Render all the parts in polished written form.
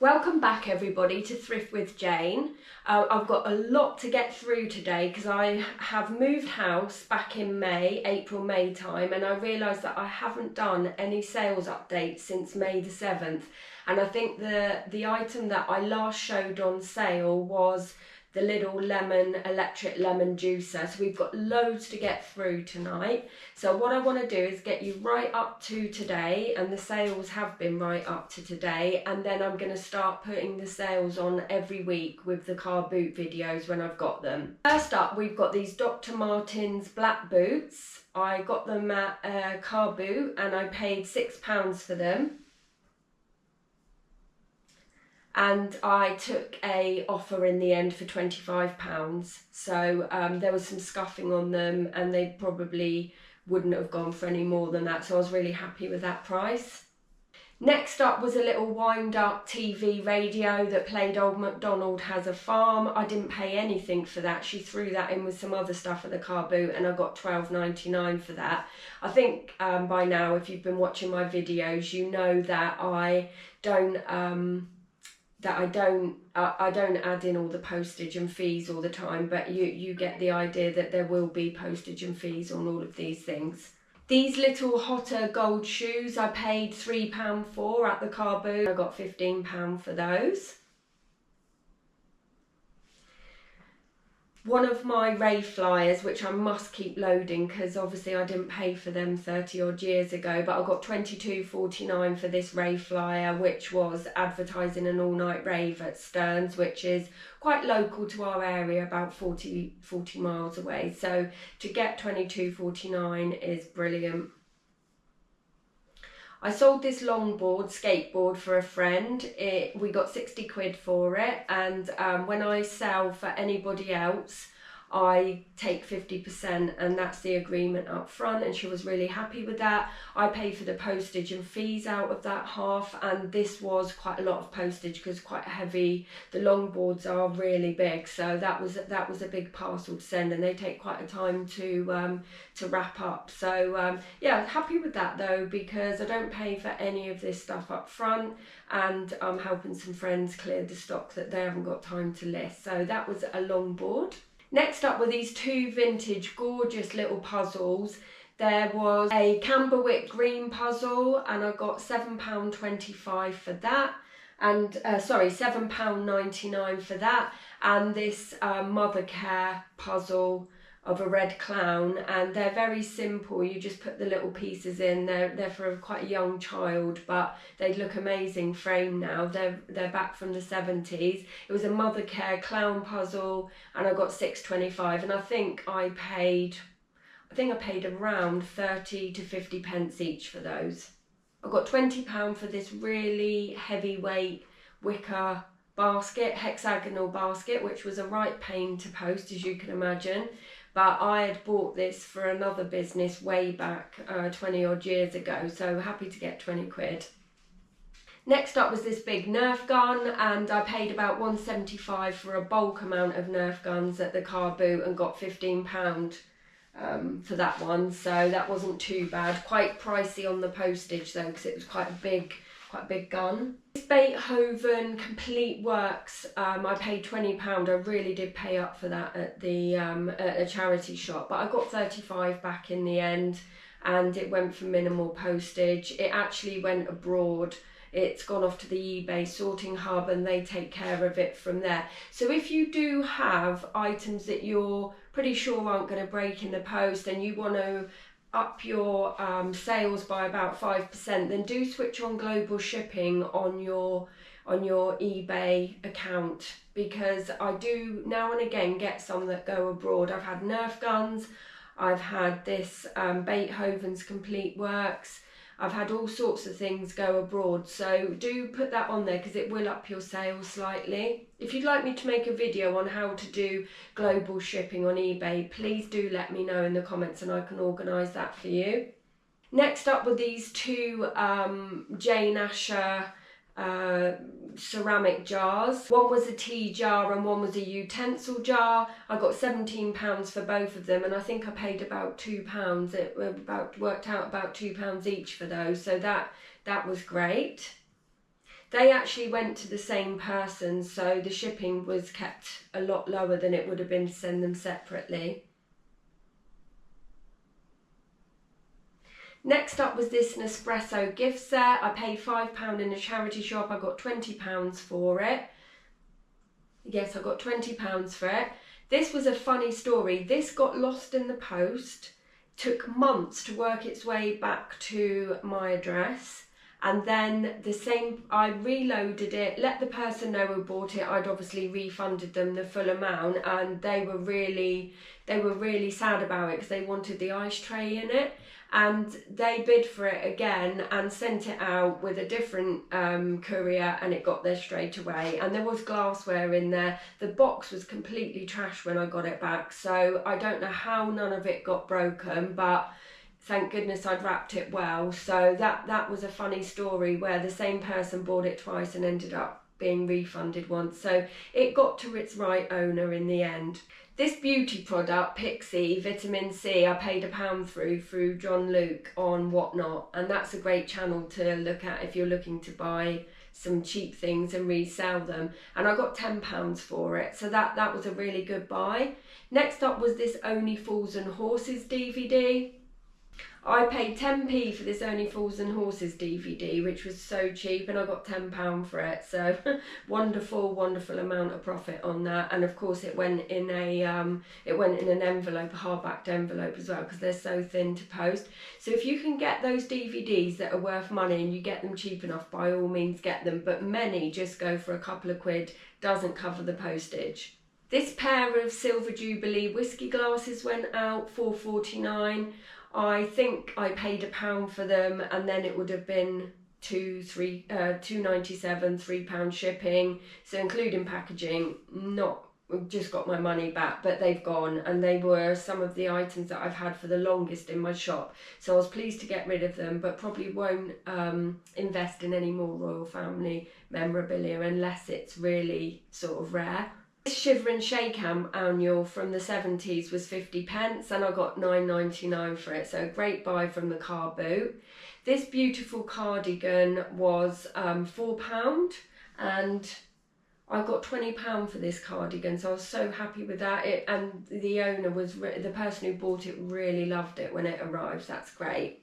Welcome back everybody to Thrift with Jane. I've got a lot to get through today because I have moved house back in April-May time, and I realised that I haven't done any sales updates since May the 7th. And I think the item that I last showed on sale was the little electric lemon juicer. So we've got loads to get through tonight. So what I want to do is get you right up to today, and the sales have been right up to today, and then I'm going to start putting the sales on every week with the car boot videos when I've got them. First up, we've got these Dr. Martens black boots. I got them at Car Boot and I paid £6 for them. And I took a offer in the end for £25. So there was some scuffing on them and they probably wouldn't have gone for any more than that. So I was really happy with that price. Next up was a little wind up TV radio that played Old MacDonald Has a Farm. I didn't pay anything for that. She threw that in with some other stuff at the car boot and I got £12.99 for that. I think by now, if you've been watching my videos, you know that I don't add in all the postage and fees all the time, but you get the idea that there will be postage and fees on all of these things. These little Hotter gold shoes I paid £3 for at the car boot. I got £15 for those. One of my Ray flyers, which I must keep loading because obviously I didn't pay for them 30 odd years ago, but I got £22.49 for this Ray flyer, which was advertising an all-night rave at Stearns, which is quite local to our area, about 40 miles away. So to get £22.49 is brilliant. I sold this longboard, skateboard, for a friend. We got 60 quid for it, and when I sell for anybody else, I take 50%, and that's the agreement up front, and she was really happy with that. I pay for the postage and fees out of that half, and this was quite a lot of postage because quite heavy. The longboards are really big, so that was a big parcel to send, and they take quite a time to wrap up. So yeah, happy with that though, because I don't pay for any of this stuff up front, and I'm helping some friends clear the stock that they haven't got time to list. So that was a longboard. Next up were these two vintage gorgeous little puzzles. There was a Camberwick green puzzle and I got £7.25 for that, and £7.99 for that, and this Mothercare puzzle of a red clown, and they're very simple. You just put the little pieces in. They're for quite a young child, but they look amazing framed now. They're back from the 70s. It was a Mothercare clown puzzle and I got £6.25, and I think I paid around 30 to 50 pence each for those. I got £20 for this really heavyweight wicker basket, hexagonal basket, which was a right pain to post, as you can imagine. But I had bought this for another business way back 20 odd years ago, so happy to get 20 quid. Next up was this big Nerf gun, and I paid about £1.75 for a bulk amount of Nerf guns at the car boot and got £15 for that one, so that wasn't too bad. Quite pricey on the postage though, because it was quite a big gun. This Beethoven Complete Works, I paid £20. I really did pay up for that at the at a charity shop, but I got 35 back in the end, and it went for minimal postage. It actually went abroad. It's gone off to the eBay sorting hub and they take care of it from there. So if you do have items that you're pretty sure aren't going to break in the post and you want to up your sales by about 5%, then do switch on global shipping on your eBay account, because I do now and again get some that go abroad. I've had Nerf guns, I've had this Beethoven's Complete Works, I've had all sorts of things go abroad, so do put that on there because it will up your sales slightly. If you'd like me to make a video on how to do global shipping on eBay, please do let me know in the comments and I can organise that for you. Next up were these two Jane Asher ceramic jars. One was a tea jar and one was a utensil jar. I got £17 for both of them, and I think I paid about £2. It worked out about £2 each for those, so that was great. They actually went to the same person, so the shipping was kept a lot lower than it would have been to send them separately. Next up was this Nespresso gift set. I paid £5 in a charity shop. I got £20 for it. Yes, I got £20 for it. This was a funny story. This got lost in the post, took months to work its way back to my address. And then I reloaded it, let the person know who bought it. I'd obviously refunded them the full amount, and they were really sad about it because they wanted the ice tray in it. And they bid for it again and sent it out with a different courier, and it got there straight away. And there was glassware in there. The box was completely trashed when I got it back, so I don't know how none of it got broken, but thank goodness I'd wrapped it well. So that was a funny story where the same person bought it twice and ended up being refunded once. So it got to its right owner in the end. This beauty product, Pixie Vitamin C, I paid £1 through John Luke on Whatnot, and that's a great channel to look at if you're looking to buy some cheap things and resell them. And I got £10 for it, so that was a really good buy. Next up was this Only Fools and Horses DVD. I paid 10p for this Only Fools and Horses DVD, which was so cheap, and I got £10 for it. So wonderful amount of profit on that. And of course, it went in an envelope, a hardbacked envelope as well, because they're so thin to post. So if you can get those DVDs that are worth money and you get them cheap enough, by all means get them. But many just go for a couple of quid, doesn't cover the postage. This pair of Silver Jubilee whiskey glasses went out, £4.49. I think I paid £1 for them, and then it would have been £2.97, £3 shipping. So including packaging, just got my money back, but they've gone, and they were some of the items that I've had for the longest in my shop. So I was pleased to get rid of them, but probably won't invest in any more royal family memorabilia unless it's really sort of rare. This Shiver and Shake annual from the 70s was 50p, and I got £9.99 for it, so a great buy from the car boot. This beautiful cardigan was £4, and I got £20 for this cardigan, so I was so happy with that. And the owner the person who bought it really loved it when it arrived. That's great.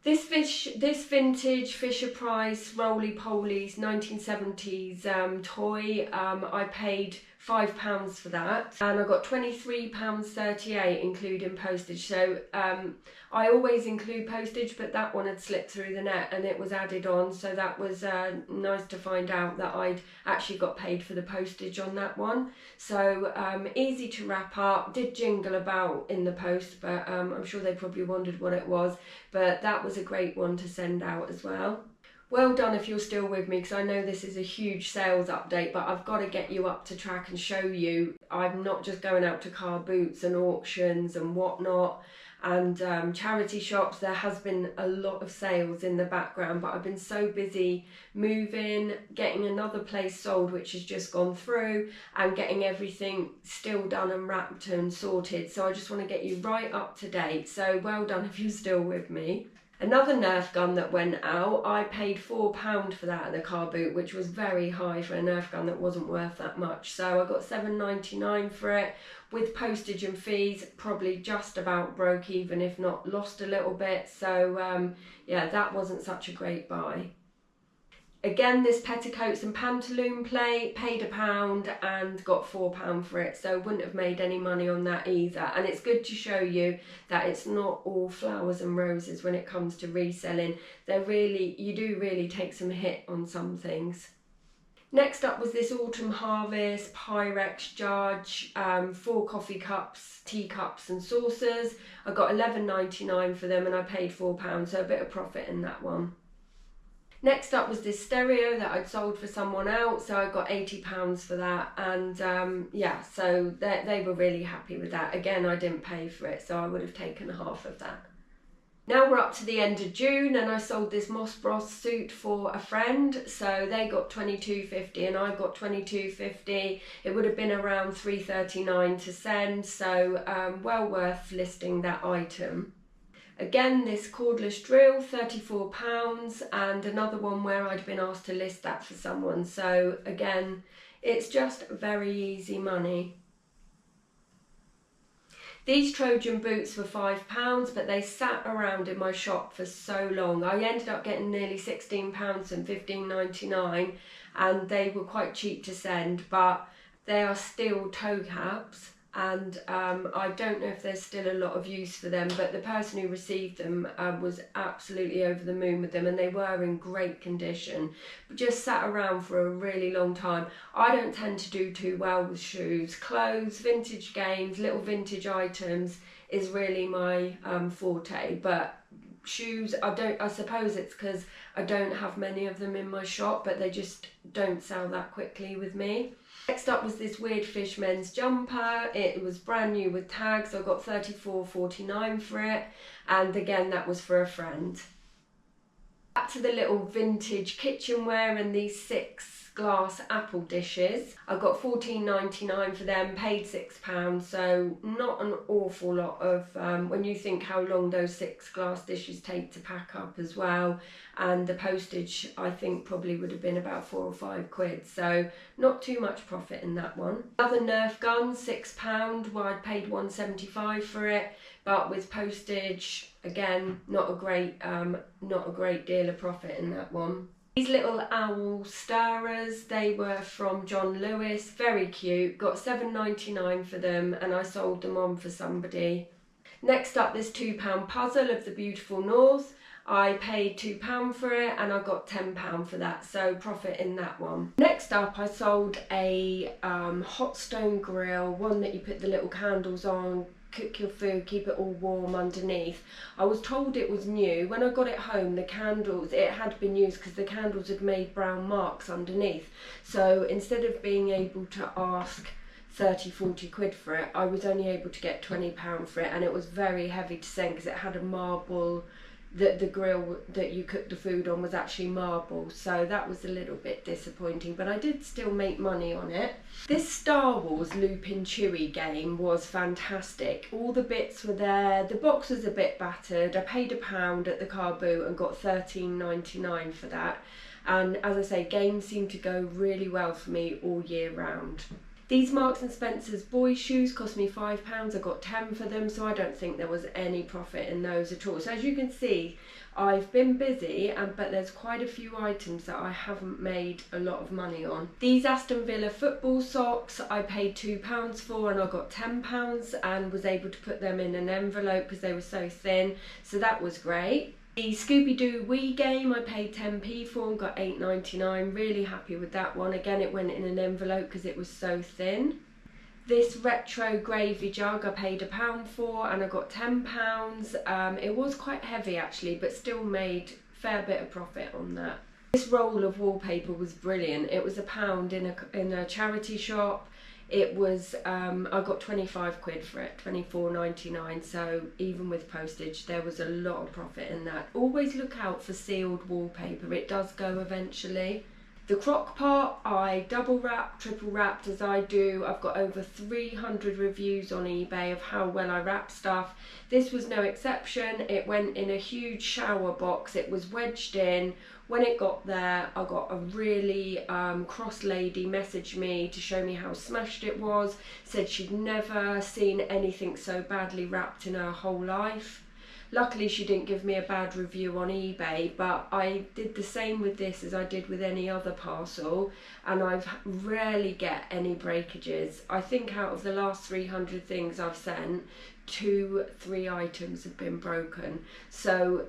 This vintage Fisher-Price Roly-Poly's 1970s toy, I paid £5 for that, and I got £23.38 including postage. So I always include postage, but that one had slipped through the net and it was added on, so that was nice to find out that I'd actually got paid for the postage on that one. So easy to wrap up, did jingle about in the post, but I'm sure they probably wondered what it was, but that was a great one to send out as well. Well done if you're still with me, because I know this is a huge sales update, but I've got to get you up to track and show you I'm not just going out to car boots and auctions and whatnot and charity shops. There has been a lot of sales in the background, but I've been so busy moving, getting another place sold which has just gone through, and getting everything still done and wrapped and sorted. So I just want to get you right up to date. So well done if you're still with me. Another Nerf gun that went out, I paid £4 for that at the car boot, which was very high for a Nerf gun that wasn't worth that much. So I got £7.99 for it, with postage and fees, probably just about broke even, if not lost a little bit. So yeah, that wasn't such a great buy. Again, this petticoats and pantaloon plate, paid £1 and got £4 for it, so wouldn't have made any money on that either. And it's good to show you that it's not all flowers and roses when it comes to reselling. You do really take some hit on some things. Next up was this Autumn Harvest Pyrex Judge, 4 coffee cups, teacups and saucers. I got £11.99 for them and I paid £4, so a bit of profit in that one. Next up was this stereo that I'd sold for someone else, so I got £80 for that, and yeah, so they were really happy with that. Again, I didn't pay for it, so I would have taken half of that. Now we're up to the end of June, and I sold this Moss Bros suit for a friend, so they got £22.50 and I got £22.50. It would have been around £3.39 to send, so well worth listing that item. Again, this cordless drill, £34, and another one where I'd been asked to list that for someone. So again, it's just very easy money. These Trojan boots were £5, but they sat around in my shop for so long. I ended up getting nearly £16 and $15.99, and they were quite cheap to send, but they are still toe caps, and I don't know if there's still a lot of use for them, but the person who received them was absolutely over the moon with them, and they were in great condition, but just sat around for a really long time. I don't tend to do too well with shoes. Clothes, vintage games, little vintage items is really my forte, but shoes, I suppose it's because I don't have many of them in my shop, but they just don't sell that quickly with me. Next up was this Weird Fish men's jumper. It was brand new with tags. I got $34.49 for it, and again that was for a friend. Back to the little vintage kitchenware and these 6 glass apple dishes. I got $14.99 for them, paid £6, so not an awful lot of, when you think how long those 6 glass dishes take to pack up as well, and the postage I think probably would have been about £4 or £5, so not too much profit in that one. Another Nerf gun, £6, well I'd paid $1.75 for it, but with postage, again, not a great deal of profit in that one. These little owl stirrers, they were from John Lewis, very cute, got $7.99 for them, and I sold them on for somebody. Next up, this £2 puzzle of the Beautiful North. I paid £2 for it, and I got £10 for that, so profit in that one. Next up, I sold a hot stone grill, one that you put the little candles on, cook your food, keep it all warm underneath. I was told it was new. When I got it home, the candles, it had been used because the candles had made brown marks underneath. So instead of being able to ask 30-40 quid for it, I was only able to get £20 for it, and it was very heavy to send because it had a marble, the grill that you cooked the food on was actually marble, so that was a little bit disappointing, but I did still make money on it. This Star Wars Loopin' Chewie game was fantastic. All the bits were there, the box was a bit battered. I paid £1 at the car boot and got $13.99 for that, and as I say, games seem to go really well for me all year round. These Marks and Spencer's boys shoes cost me £5, I got 10 for them, so I don't think there was any profit in those at all. So as you can see, I've been busy, but there's quite a few items that I haven't made a lot of money on. These Aston Villa football socks I paid £2 for, and I got £10 and was able to put them in an envelope because they were so thin, so that was great. The Scooby-Doo Wii game I paid 10p for and got $8.99, really happy with that one. Again, it went in an envelope because it was so thin. This retro gravy jug I paid £1 for and I got £10. It was quite heavy actually, but still made a fair bit of profit on that. This roll of wallpaper was brilliant. It was £1 in a charity shop. It was, I got 25 quid for it, 24.99, so even with postage there was a lot of profit in that. Always look out for sealed wallpaper, it does go eventually. The crock pot I double wrapped, triple wrapped as I do. I've got over 300 reviews on eBay of how well I wrap stuff. This was no exception. It went in a huge shower box, it was wedged in. When it got there, I got a really cross lady message me to show me how smashed it was, said she'd never seen anything so badly wrapped in her whole life. Luckily she didn't give me a bad review on eBay, but I did the same with this as I did with any other parcel, and I've rarely get any breakages. I think out of the last 300 things I've sent, 2-3 items have been broken, so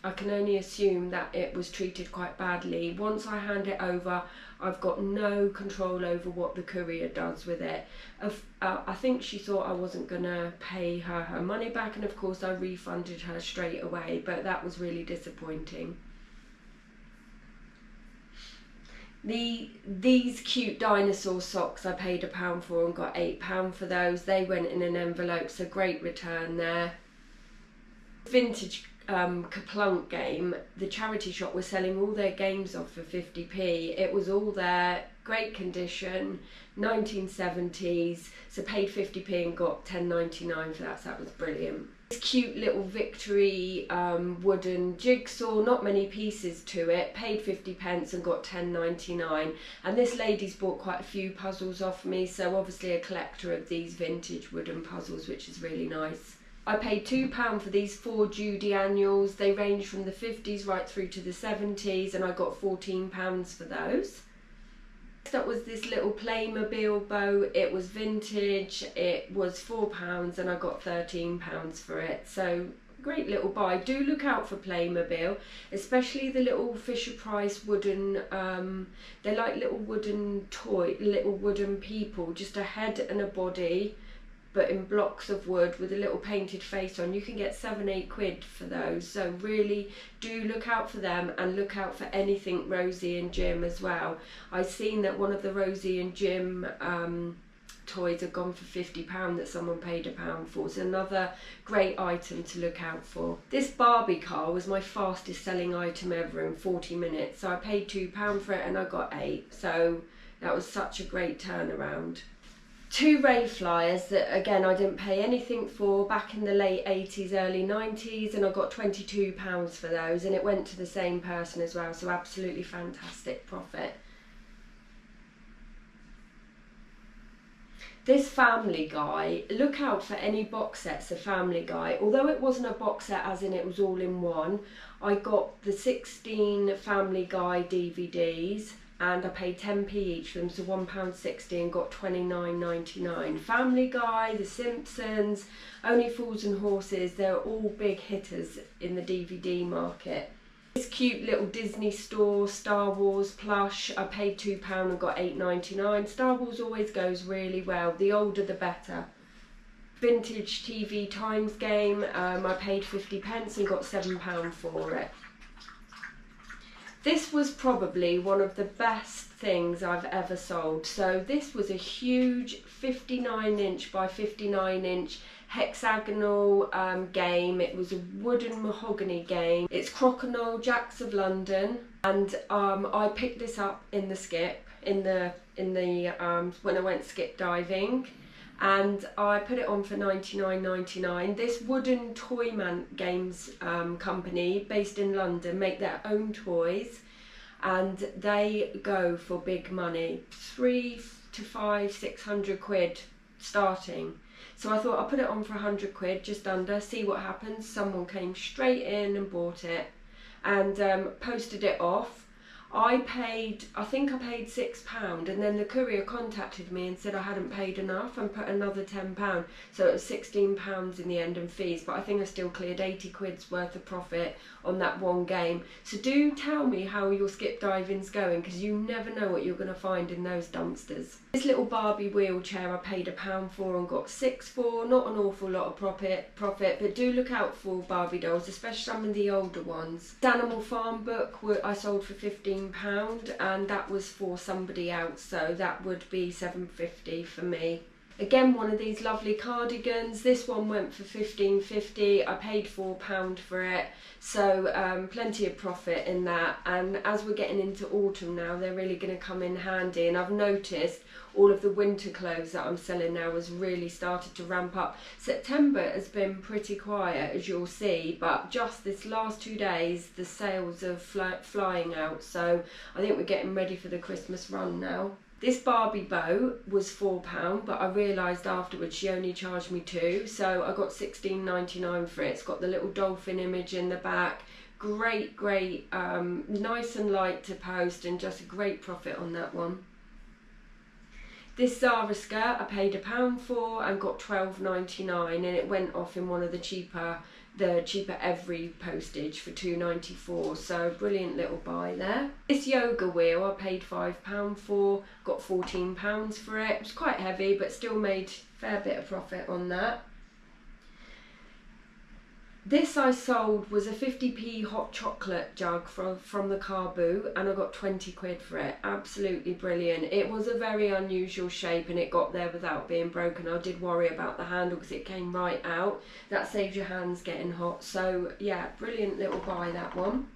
I can only assume that it was treated quite badly. Once I hand it over, I've got no control over what the courier does with it. I think she thought I wasn't gonna pay her money back, and of course I refunded her straight away, but that was really disappointing. These cute dinosaur socks I paid £1 for and got £8 for those. They went in an envelope, so great return there. Vintage Kaplunk game, the charity shop was selling all their games off for 50p. It was all there, great condition, 1970s, so paid 50p and got 10.99 for that, so that was brilliant. Cute little Victory wooden jigsaw, not many pieces to it, paid 50p and got 10.99, and this lady's bought quite a few puzzles off me, so obviously a collector of these vintage wooden puzzles, which is really nice. I paid £2 for these 4 Judy annuals. They range from the 50s right through to the 70s, and I got £14 for those. That was this little Playmobil boat. It was vintage, it was £4 and I got £13 for it, so great little buy. Do look out for Playmobil, especially the little Fisher-Price wooden, they're like little wooden little wooden people, just a head and a body, but in blocks of wood with a little painted face on. You can get £7-8 for those, so really do look out for them, and look out for anything Rosie and Jim as well. I've seen that one of the Rosie and Jim toys have gone for £50 that someone paid £1 for. It's another great item to look out for. This Barbie car was my fastest selling item ever in 40 minutes, so I paid £2 for it and I got 8, so that was such a great turnaround. 2 Ray flyers that again I didn't pay anything for, back in the late 80s, early 90s, and I got £22 for those, and it went to the same person as well, so absolutely fantastic profit. This Family Guy, look out for any box sets of Family Guy. Although it wasn't a box set as in it was all in one, I got the 16 Family Guy DVDs, and I paid 10p each for them, so £1.60, and got £29.99. Family Guy, The Simpsons, Only Fools and Horses, they're all big hitters in the DVD market. This cute little Disney store, Star Wars plush, I paid £2 and got £8.99. Star Wars always goes really well, the older the better. Vintage TV Times game, I paid 50p and got £7 for it. This was probably one of the best things I've ever sold. So this was a huge 59-inch by 59-inch hexagonal game. It was a wooden mahogany game. It's Crokinole Jacks of London, and I picked this up in the skip, when I went skip diving, and I put it on for £99.99. This Wooden Toyman Games company based in London make their own toys, and they go for big money, 3 to 5, 600 quid starting. So I thought I'll put it on for 100 quid, just under, see what happens. Someone came straight in and bought it and posted it off. I think I paid £6, and then the courier contacted me and said I hadn't paid enough and put another £10, so it was £16 in the end and fees, but I think I still cleared 80 quid's worth of profit on that one game. So do tell me how your skip diving's going, because you never know what you're going to find in those dumpsters. This little Barbie wheelchair I paid £1 for and got 6 for, not an awful lot of profit, but do look out for Barbie dolls, especially some of the older ones. The Animal Farm book I sold for £15, and that was for somebody else, so that would be £7.50 for me. Again, one of these lovely cardigans. This one went for £15.50. I paid £4 for it, so plenty of profit in that. And as we're getting into autumn now, they're really going to come in handy, and I've noticed all of the winter clothes that I'm selling now has really started to ramp up. September has been pretty quiet, as you'll see, but just this last 2 days the sales are flying out, so I think we're getting ready for the Christmas run now. This Barbie boat was £4, but I realised afterwards she only charged me £2, so I got £16.99 for it. It's got the little dolphin image in the back. Great, nice and light to post, and just a great profit on that one. This Zara skirt I paid £1 for and got £12.99, and it went off in one of the cheaper every postage for £2.94, so brilliant little buy there. This yoga wheel I paid £5 for, got £14 for it. It was quite heavy, but still made a fair bit of profit on that. This I sold was a 50p hot chocolate jug from the car boot, and I got 20 quid for it. Absolutely brilliant. It was a very unusual shape and it got there without being broken. I did worry about the handle because it came right out. That saves your hands getting hot. So yeah, brilliant little buy, that one.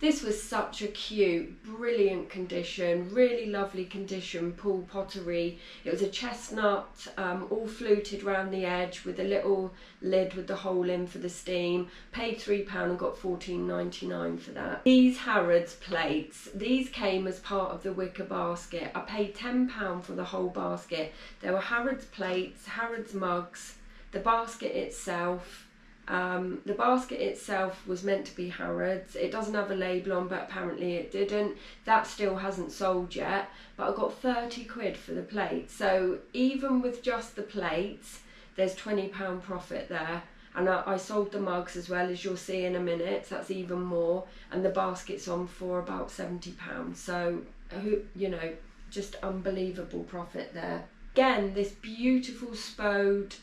This was such a cute, brilliant condition, really lovely condition, pool pottery. It was a chestnut, all fluted round the edge with a little lid with the hole in for the steam. Paid £3 and got £14.99 for that. These Harrods plates, these came as part of the wicker basket. I paid £10 for the whole basket. There were Harrods plates, Harrods mugs, the basket itself. The basket itself was meant to be Harrods. It doesn't have a label on, but apparently it didn't. That still hasn't sold yet, but I got 30 quid for the plates. So even with just the plates, there's £20 profit there. And I sold the mugs as well, as you'll see in a minute, so that's even more. And the basket's on for about £70. So, you know, just unbelievable profit there. Again, this beautiful spode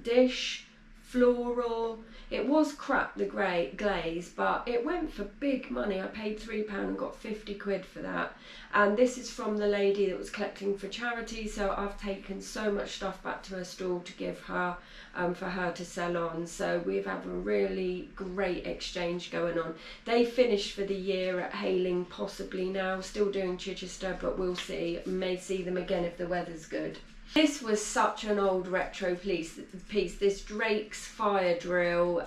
dish, floral. It was crap, the glaze, but it went for big money. I paid £3 and got 50 quid for that. And this is from the lady that was collecting for charity, so I've taken so much stuff back to her stall to give her, for her to sell on. So we've had a really great exchange going on. They finished for the year at Hayling possibly now, still doing Chichester, but we'll see. May see them again if the weather's good. This was such an old retro piece, this Drake's fire drill.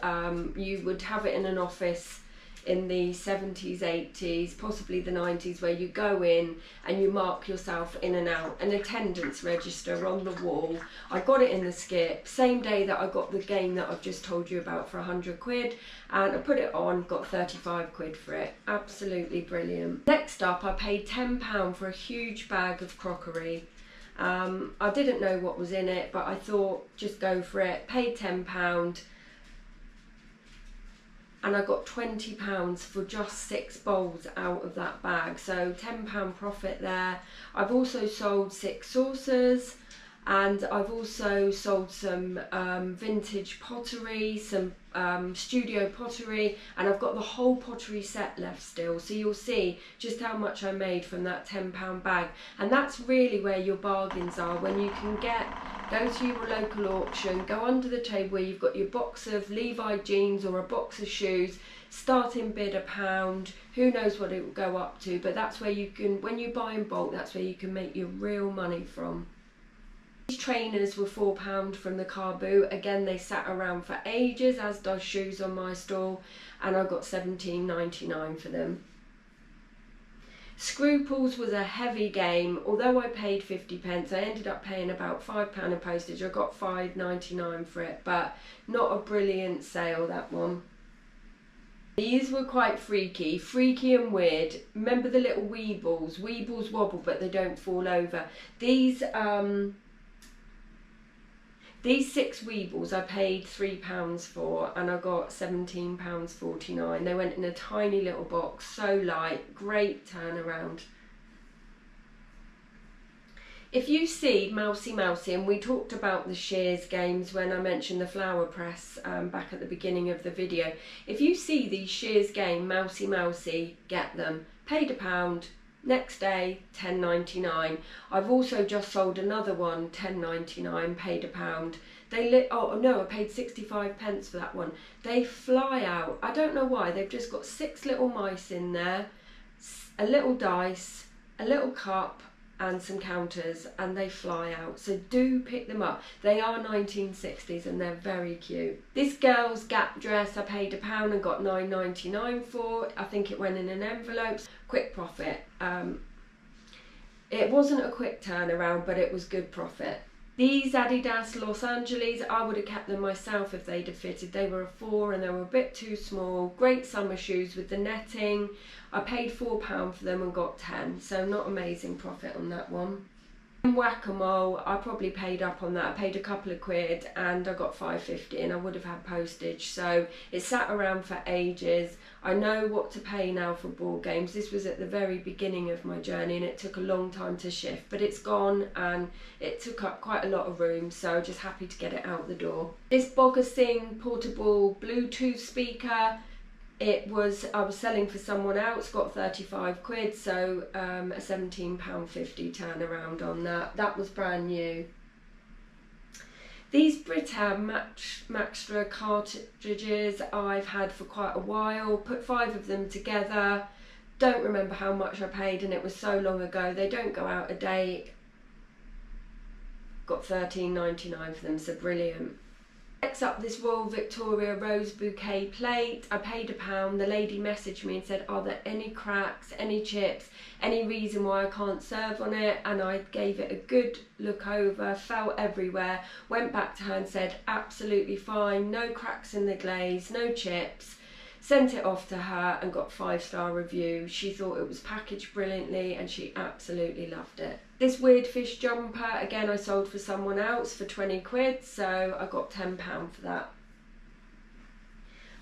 You would have it in an office in the 70s, 80s, possibly the 90s, where you go in and you mark yourself in and out, an attendance register on the wall. I got it in the skip, same day that I got the game that I've just told you about for 100 quid, and I put it on, got 35 quid for it. Absolutely brilliant. Next up, I paid £10 for a huge bag of crockery. I didn't know what was in it, but I thought just go for it. Paid £10 and I got £20 for just 6 bowls out of that bag, so £10 profit there. I've also sold 6 saucers, and I've also sold some vintage pottery, some studio pottery, and I've got the whole pottery set left still. So you'll see just how much I made from that £10 bag. And that's really where your bargains are, when you can go to your local auction, go under the table where you've got your box of Levi jeans or a box of shoes, starting bid £1, who knows what it will go up to, but that's where you can, when you buy in bulk, that's where you can make your real money from. These trainers were £4 from the car boot. Again, they sat around for ages, as does shoes on my stall, and I got £17.99 for them. Scruples was a heavy game. Although I paid 50p, I ended up paying about £5 in postage. I got £5.99 for it, but not a brilliant sale, that one. These were quite freaky and weird. Remember the little Weebles? Weebles wobble, but they don't fall over. These 6 Weebles I paid £3 for, and I got £17.49. They went in a tiny little box, so light, great turnaround. If you see Mousy Mousy, and we talked about the Shears games when I mentioned the flower press back at the beginning of the video. If you see these Shears game, Mousy Mousy, get them. Paid £1. Next day, £10.99. I've also just sold another one, £10.99, paid £1. Oh no, I paid 65p for that one. They fly out. I don't know why. They've just got 6 little mice in there, a little dice, a little cup, and some counters, and they fly out. So do pick them up. They are 1960s and they're very cute. This girl's Gap dress I paid £1 and got £9.99 for. I think it went in an envelope. Quick profit. It wasn't a quick turnaround, but it was good profit. These Adidas Los Angeles, I would have kept them myself if they'd have fitted. They were a 4 and they were a bit too small. Great summer shoes with the netting. I paid £4 for them and got 10, so not amazing profit on that one. Whack-a-mole, I probably paid up on that. I paid a couple of quid and I got £5.50 and I would have had postage, so it sat around for ages. I know what to pay now for board games. This was at the very beginning of my journey and it took a long time to shift, but it's gone and it took up quite a lot of room, so just happy to get it out the door. This Bogasing portable Bluetooth speaker, I was selling for someone else, got 35 quid, so a £17.50 turnaround on that. That was brand new. These Britam Maxtra cartridges I've had for quite a while. Put 5 of them together. Don't remember how much I paid, and it was so long ago. They don't go out of date. Got $13.99 for them, so brilliant. Next up, this Royal Victoria Rose Bouquet plate. I paid £1. The lady messaged me and said, are there any cracks, any chips, any reason why I can't serve on it? And I gave it a good look over, felt everywhere, went back to her and said, absolutely fine, no cracks in the glaze, no chips. Sent it off to her and got 5-star review. She thought it was packaged brilliantly and she absolutely loved it. This Weird Fish jumper, again, I sold for someone else for 20 quid, so I got £10 for that.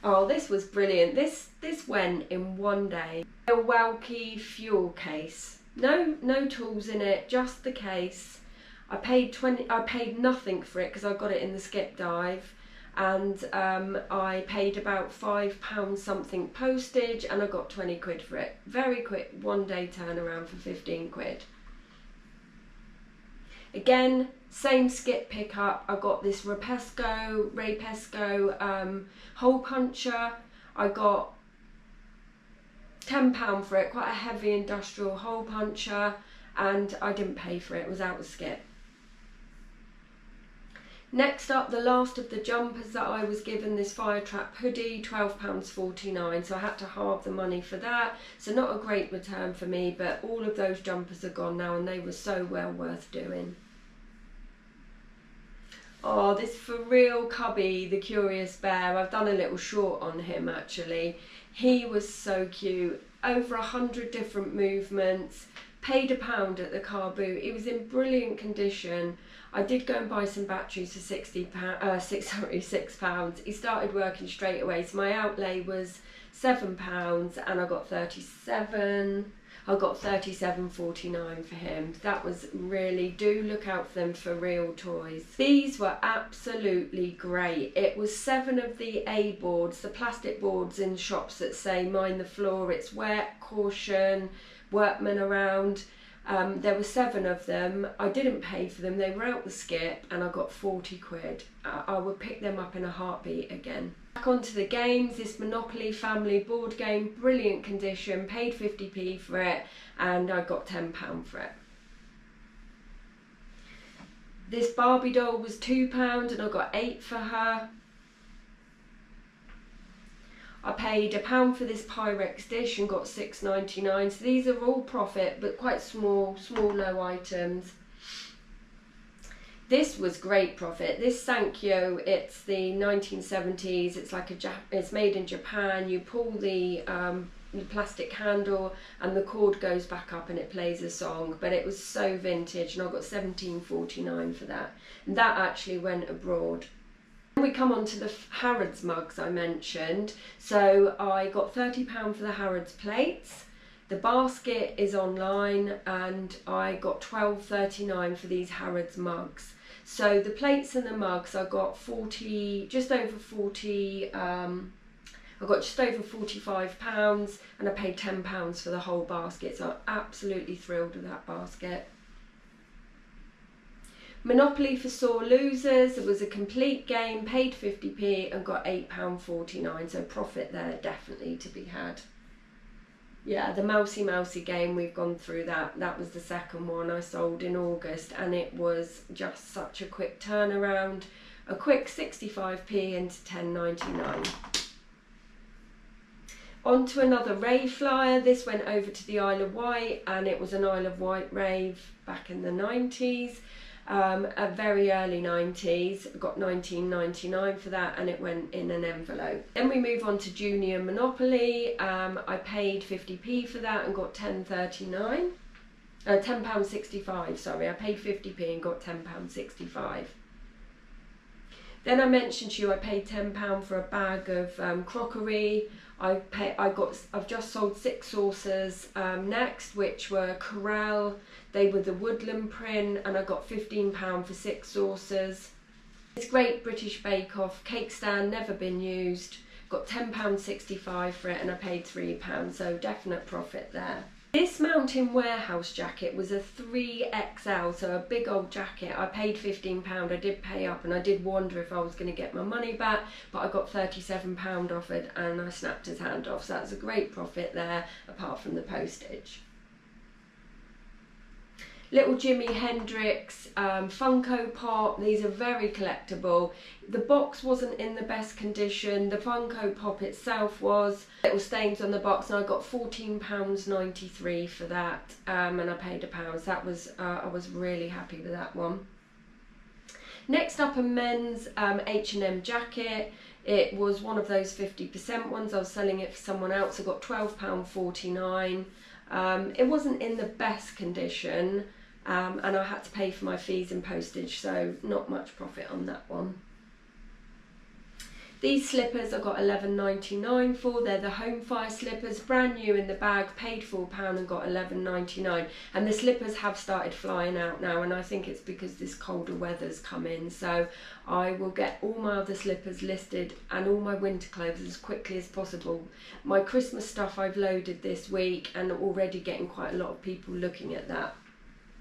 Oh, this was brilliant. This went in one day. A Welke fuel case. No tools in it, just the case. I paid nothing for it because I got it in the skip dive. And I paid about £5 something postage and I got 20 quid for it. Very quick, one day turnaround for 15 quid. Again, same skip pickup. I got this Ray Pesco hole puncher. I got £10 for it, quite a heavy industrial hole puncher, and I didn't pay for it, it was out of skip. Next up, the last of the jumpers that I was given, this Fire Trap hoodie, £12.49, so I had to halve the money for that. So not a great return for me, but all of those jumpers are gone now and they were so well worth doing. Oh, this For Real Cubby, the Curious Bear, I've done a little short on him actually. He was so cute, over 100 different movements, paid £1 at the car boot. He was in brilliant condition. I did go and buy some batteries for £6. He started working straight away, so my outlay was £7 and I got £37.49 for him. That was really, do look out for them For Real toys. These were absolutely great. It was 7 of the A boards, the plastic boards in shops that say mind the floor, it's wet, caution, workmen around. There were 7 of them. I didn't pay for them, they were out the skip and I got 40 quid. I would pick them up in a heartbeat again. Back onto the games, this Monopoly family board game, brilliant condition, paid 50p for it and I got £10 for it. This Barbie doll was £2 and I got 8 for her. I paid £1 for this Pyrex dish and got £6.99. So these are all profit, but quite small low items. This was great profit. This Sankyo, it's the 1970s. It's like it's made in Japan. You pull the plastic handle and the cord goes back up and it plays a song. But it was so vintage, and I got £17.49 for that. And that actually went abroad. We come on to the Harrods mugs I mentioned. So I got £30 for the Harrods plates. The basket is online and I got £12.39 for these Harrods mugs. So the plates and the mugs I got just over £45 and I paid £10 for the whole basket. So I'm absolutely thrilled with that basket. Monopoly for sore losers, it was a complete game, paid 50p and got £8.49, so profit there definitely to be had. Yeah, the Mousy game, we've gone through that. That was the second one I sold in August and it was just such a quick turnaround. A quick 65p into £10.99. On to another rave flyer. This went over to the Isle of Wight and it was an Isle of Wight rave back in the 90s. A very early 90s, I got £19.99 for that and it went in an envelope. Then we move on to Junior Monopoly. I paid 50p for that and got £10.65, sorry, I paid 50p and got £10.65. Then I mentioned to you I paid £10 for a bag of crockery. I've just sold 6 saucers next, which were Corelle. They were the Woodland print, and I got £15 for 6 saucers. This Great British Bake Off cake stand, never been used. Got £10.65 for it, and I paid £3, so definite profit there. This Mountain Warehouse jacket was a 3XL, so a big old jacket. I paid £15, I did pay up, and I did wonder if I was going to get my money back, but I got £37 offered and I snapped his hand off, so that's a great profit there, apart from the postage. Little Jimi Hendrix Funko Pop. These are very collectible. The box wasn't in the best condition. The Funko Pop itself was. Little stains on the box, and I got £14.93 for that, and I paid £1. That was I was really happy with that one. Next up, a men's H&M jacket. It was one of those 50% ones. I was selling it for someone else. I got £12.49. It wasn't in the best condition, and I had to pay for my fees and postage, so not much profit on that one. These slippers I got £11.99 for. They're the Home Fire slippers, brand new in the bag, paid £4 and got £11.99. And the slippers have started flying out now, and I think it's because this colder weather's come in. So I will get all my other slippers listed and all my winter clothes as quickly as possible. My Christmas stuff I've loaded this week, and already getting quite a lot of people looking at that.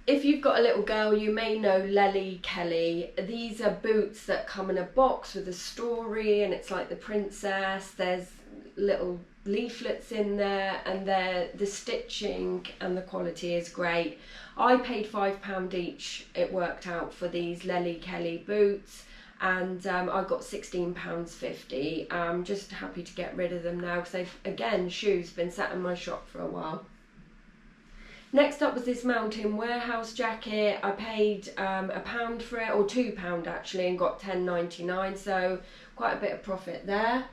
If you've got a little girl, you may know Lely Kelly. These are boots that come in a box with a story, and it's like the princess. There's little leaflets in there, and the stitching and the quality is great. I paid £5 each, it worked out, for these Lely Kelly boots, and I got £16.50. I'm just happy to get rid of them now, because they've, again, shoes, been sat in my shop for a while. Next up was this Mountain Warehouse jacket. I paid £1 for it, or £2 actually, and got £10.99, so quite a bit of profit there.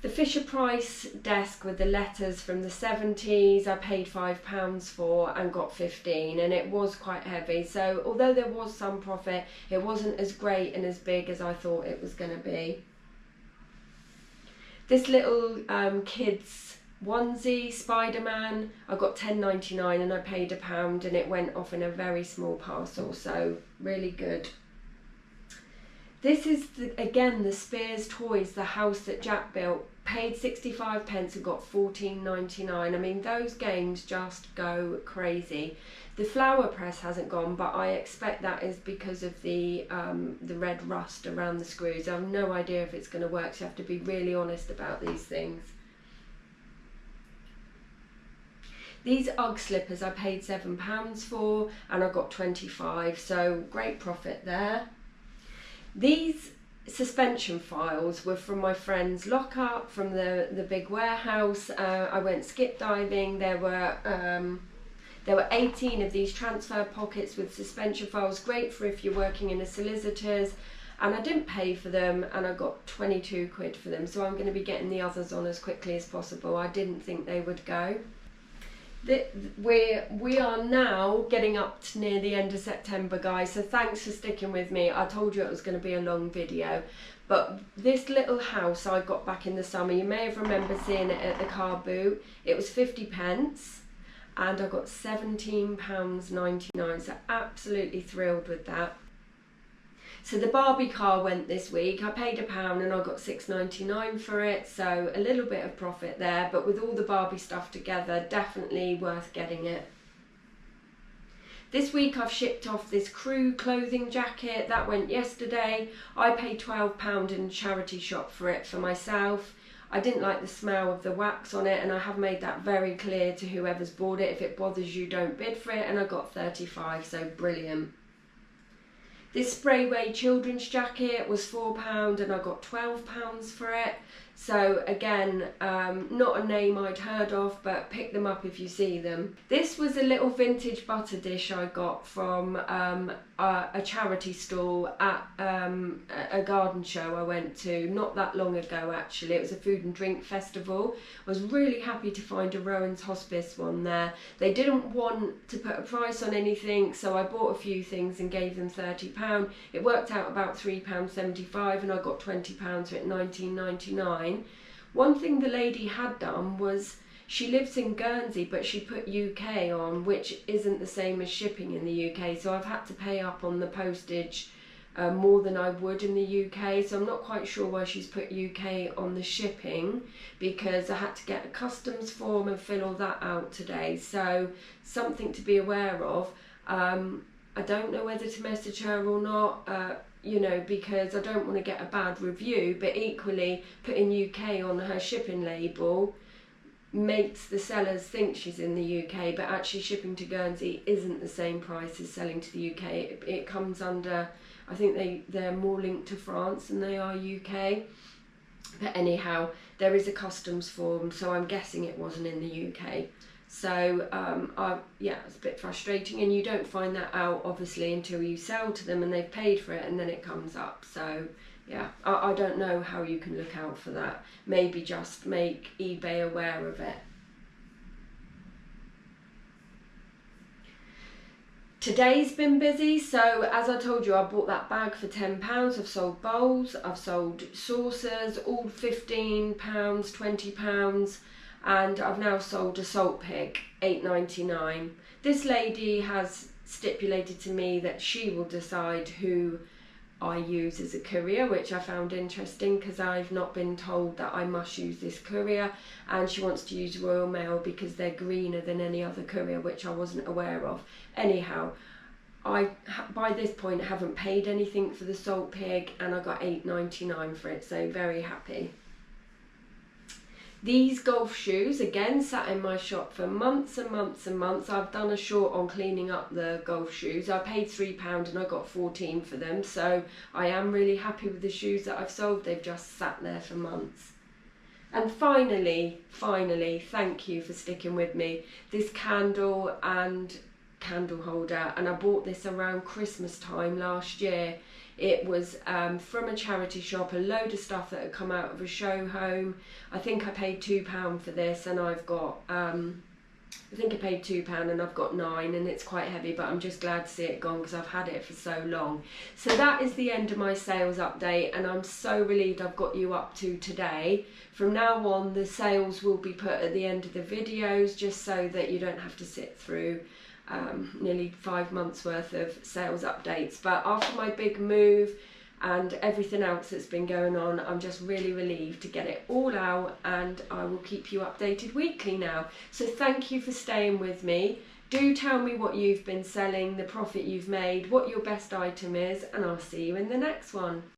The Fisher Price desk with the letters from the 70s, I paid £5 for and got 15, and it was quite heavy, so although there was some profit, it wasn't as great and as big as I thought it was going to be. This little kids onesie, Spider-Man, I got £10.99 and I paid £1, and it went off in a very small parcel, so really good. This is, again, the Spears Toys, the house that Jack built. Paid 65p and got £14.99. I mean, those games just go crazy. The flower press hasn't gone, but I expect that is because of the red rust around the screws. I have no idea if it's going to work, so you have to be really honest about these things. These UGG slippers I paid £7 for, and I got 25, so great profit there. These suspension files were from my friend's lockup from the big warehouse. I went skip diving. There were 18 of these transfer pockets with suspension files, great for if you're working in a solicitor's, and I didn't pay for them, and I got 22 quid for them, so I'm going to be getting the others on as quickly as possible. I didn't think they would go. We are now getting up to near the end of September, guys, so thanks for sticking with me. I told you it was going to be a long video, but this little house I got back in the summer, you may have remembered seeing it at the car boot. It was 50p and I got £17.99, so absolutely thrilled with that. So the Barbie car went this week. I paid £1 and I got £6.99 for it, so a little bit of profit there, but with all the Barbie stuff together, definitely worth getting it. This week I've shipped off this Crew clothing jacket. That went yesterday. I paid £12 in a charity shop for it for myself. I didn't like the smell of the wax on it, and I have made that very clear to whoever's bought it. If it bothers you, don't bid for it, and I got 35, so brilliant. This Sprayway children's jacket was £4 and I got £12 for it. So again, not a name I'd heard of, but pick them up if you see them. This was a little vintage butter dish I got from a charity stall at a garden show I went to not that long ago actually. It was a food and drink festival. I was really happy to find a Rowan's Hospice one there. They didn't want to put a price on anything, so I bought a few things and gave them £30. It worked out about £3.75 and I got £20 for it, £19.99. One thing the lady had done was, she lives in Guernsey, but she put UK on, which isn't the same as shipping in the UK, so I've had to pay up on the postage more than I would in the UK, so I'm not quite sure why she's put UK on the shipping, because I had to get a customs form and fill all that out today, so something to be aware of. I don't know whether to message her or not, you know, because I don't want to get a bad review, but equally putting UK on her shipping label makes the sellers think she's in the UK, but actually shipping to Guernsey isn't the same price as selling to the UK. It comes under, I think they're more linked to France than they are UK. But anyhow, there is a customs form, so I'm guessing it wasn't in the UK. So yeah, it's a bit frustrating, and you don't find that out obviously until you sell to them and they've paid for it, and then it comes up. So yeah, I don't know how you can look out for that. Maybe just make eBay aware of it. Today's been busy, so as I told you, I bought that bag for £10. I've sold bowls, I've sold saucers, all £15, £20, and I've now sold a salt pig, £8.99. This lady has stipulated to me that she will decide who I use as a courier, which I found interesting because I've not been told that I must use this courier, and she wants to use Royal Mail because they're greener than any other courier, which I wasn't aware of. Anyhow, I by this point haven't paid anything for the salt pig, and I got £8.99 for it, so very happy. These golf shoes, again, sat in my shop for months and months and months. I've done a short on cleaning up the golf shoes. I paid £3 and I got 14 for them, so I am really happy with the shoes that I've sold. They've just sat there for months. And finally, thank you for sticking with me. This candle and candle holder, and I bought this around Christmas time last year. It was from a charity shop, a load of stuff that had come out of a show home. I think I paid £2 for this, and I've got, I think I paid £2 and I've got 9, and it's quite heavy, but I'm just glad to see it gone because I've had it for so long. So that is the end of my sales update, and I'm so relieved I've got you up to today. From now on, the sales will be put at the end of the videos, just so that you don't have to sit through nearly 5 months worth of sales updates. But after my big move and everything else that's been going on, I'm just really relieved to get it all out, and I will keep you updated weekly now. So thank you for staying with me. Do tell me what you've been selling, the profit you've made, what your best item is, and I'll see you in the next one.